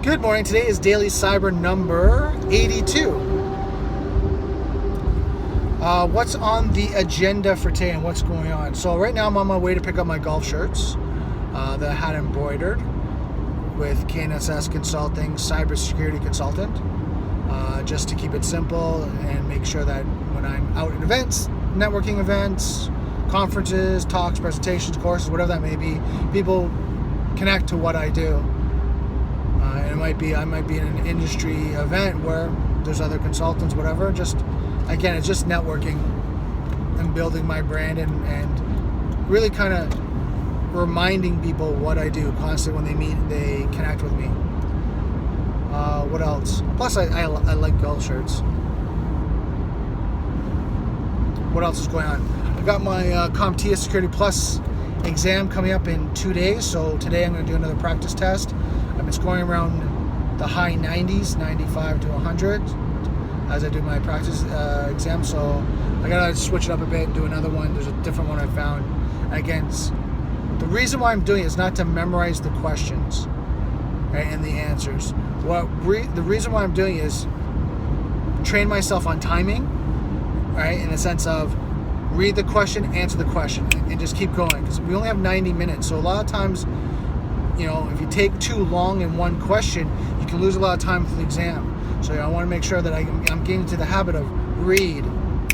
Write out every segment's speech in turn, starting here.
Good morning. Today is DailyCyber number 82. What's on the agenda for today and what's going on? So right now I'm on my way to pick up my golf shirts that I had embroidered with KNSS Consulting, cybersecurity consultant, just to keep it simple and make sure that when I'm out at events, networking events, conferences, talks, presentations, courses, whatever that may be, people connect to what I do. And I might be in an industry event where there's other consultants, whatever. Just again, it's just networking and building my brand and really kind of reminding people what I do constantly when they meet, they connect with me. What else? Plus, I like golf shirts. What else is going on? I got my CompTIA Security Plus exam coming up in 2 days. So today I'm going to do another practice test. I've been scoring around the high 90s, 95 to 100 as I do my practice exam. So I got to switch it up a bit and do another one. There's a different one I found. And again, the reason why I'm doing it is not to memorize the questions, right, and the answers. The reason why I'm doing it is train myself on timing, right, in the sense of read the question, answer the question, and just keep going, because we only have 90 minutes. So a lot of times, if you take too long in one question, you can lose a lot of time for the exam. So I want to make sure that I'm getting into the habit of read,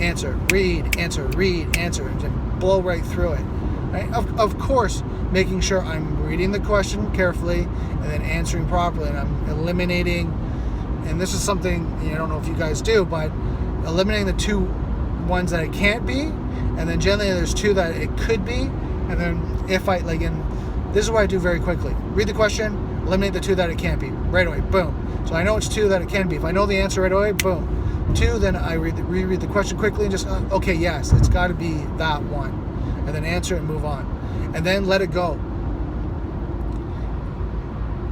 answer, read, answer, read, answer, and just blow right through it. Right? Of course, making sure I'm reading the question carefully and then answering properly, and I'm eliminating, and this is something I don't know if you guys do, but eliminating the two ones that it can't be, and then generally there's two that it could be, and then if I this is what I do very quickly. Read the question, eliminate the two that it can't be. Right away, boom. So I know it's two that it can be. If I know the answer right away, boom. Two, then I reread the question quickly and just, okay, yes, it's got to be that one. And then answer and move on. And then let it go.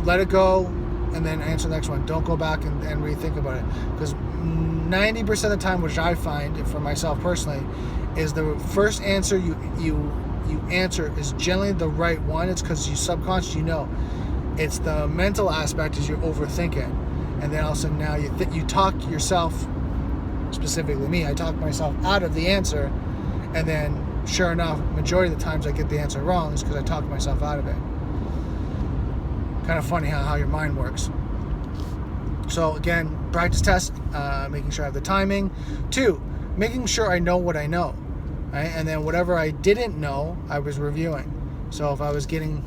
Let it go, and then answer the next one. Don't go back and rethink about it. Because 90% of the time, which I find for myself personally, is the first answer you answer is generally the right one. It's because you subconscious, it's the mental aspect is you overthink it, and then all of a sudden now you talk yourself, specifically me, I talk myself out of the answer, and then sure enough, majority of the times I get the answer wrong is because I talk myself out of it. Kind of funny how your mind works. So again, practice test, making sure I have the timing. 2, making sure I know what I know. Right? And then whatever I didn't know, I was reviewing. So if I was getting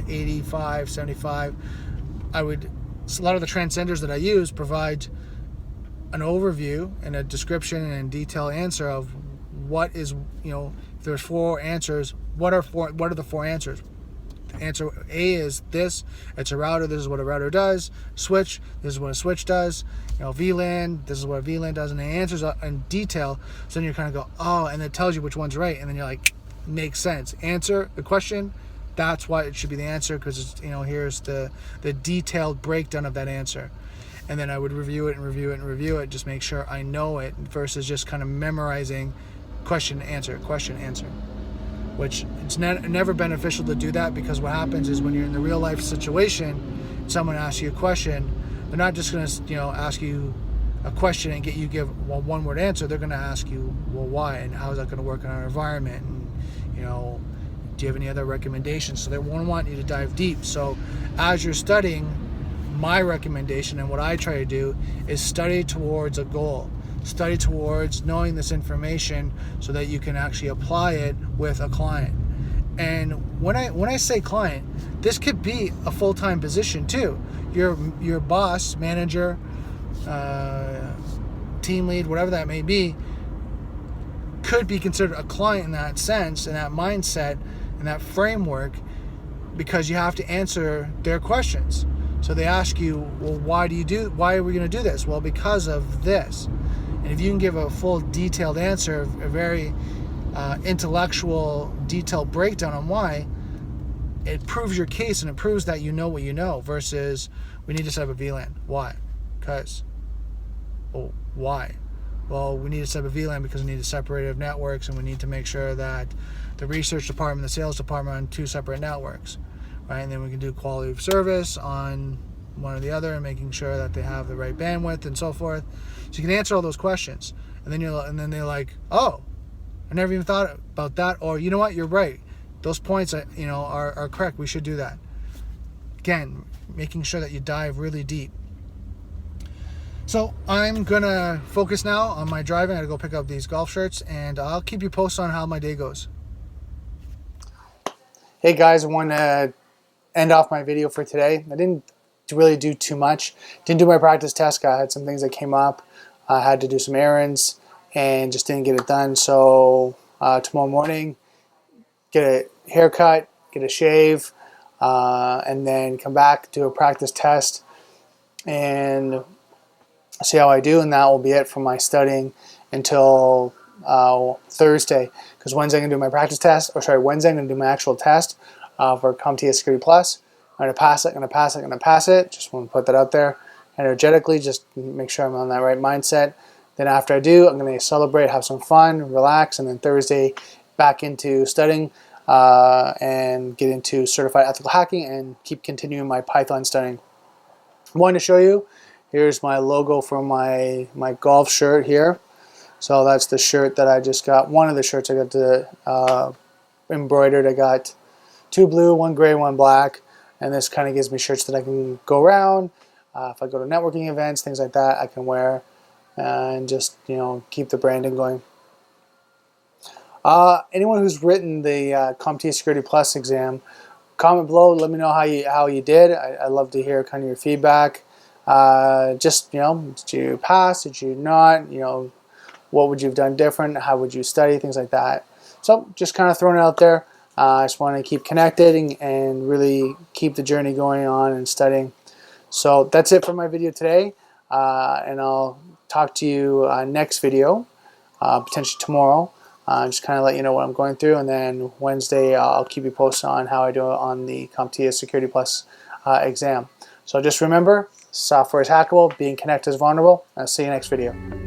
85, 75, a lot of the transcenders that I use provide an overview and a description and detailed answer of what is, if there's 4 answers, what are the 4 answers? Answer A is this, it's a router, this is what a router does. Switch, this is what a switch does. VLAN, this is what a VLAN does, and the answers are in detail. So then you kind of go, oh, and it tells you which one's right, and then you're like, makes sense. Answer the question, that's why it should be the answer, because it's, here's the detailed breakdown of that answer. And then I would review it and review it and review it, just make sure I know it versus just kind of memorizing question, answer, which it's never beneficial to do that, because what happens is when you're in the real life situation, someone asks you a question, they're not just going to ask you a question and get you give one word answer. They're going to ask you, well, why, and how is that going to work in our environment, and do you have any other recommendations? So they won't want you to dive deep. So as you're studying, my recommendation and what I try to do is study towards a goal. Study towards knowing this information so that you can actually apply it with a client. And when I say client, this could be a full-time position too. Your boss, manager, team lead, whatever that may be, could be considered a client in that sense, in that mindset, in that framework, because you have to answer their questions. So they ask you, well, why are we going to do this? Well, because of this. And if you can give a full detailed answer, a very intellectual detailed breakdown on why, it proves your case and it proves that you know what you know, versus we need to set up a VLAN. Why? Because. Well, why? Well, we need to set up a VLAN because we need to separate networks, and we need to make sure that the research department, the sales department are on 2 separate networks. right? And then we can do quality of service on one or the other, and making sure that they have the right bandwidth and so forth. So you can answer all those questions, and then they're like, oh, I never even thought about that, or you know what, you're right. Those points, are correct. We should do that. Again, making sure that you dive really deep. So I'm gonna focus now on my driving. I gotta go pick up these golf shirts, and I'll keep you posted on how my day goes. Hey guys, I want to end off my video for today. I didn't really do too much. Didn't do my practice test. I had some things that came up. I had to do some errands and just didn't get it done. So tomorrow morning, get a haircut, get a shave, and then come back, do a practice test, and see how I do. And that will be it for my studying until Thursday, because Wednesday I'm going to do my practice test, Wednesday I'm going to do my actual test for CompTIA Security Plus. I'm going to pass it, going to pass it. Just want to put that out there energetically, just make sure I'm on that right mindset. Then after I do, I'm going to celebrate, have some fun, relax, and then Thursday back into studying and get into certified ethical hacking and keep continuing my Python studying. I wanted to show you, here's my logo for my golf shirt here. So that's the shirt that I just got. One of the shirts I got the embroidered. I got 2 blue, 1 gray, 1 black. And this kind of gives me shirts that I can go around. If I go to networking events, things like that, I can wear and just keep the branding going. Anyone who's written the CompTIA Security Plus exam, comment below. Let me know how you did. I'd love to hear kind of your feedback. Just did you pass? Did you not? What would you have done different? How would you study? Things like that. So just kind of throwing it out there. I just want to keep connected and really keep the journey going on and studying. So that's it for my video today, and I'll talk to you next video, potentially tomorrow. Just kind of let you know what I'm going through, and then Wednesday I'll keep you posted on how I do on the CompTIA Security Plus exam. So just remember, software is hackable, being connected is vulnerable. I'll see you next video.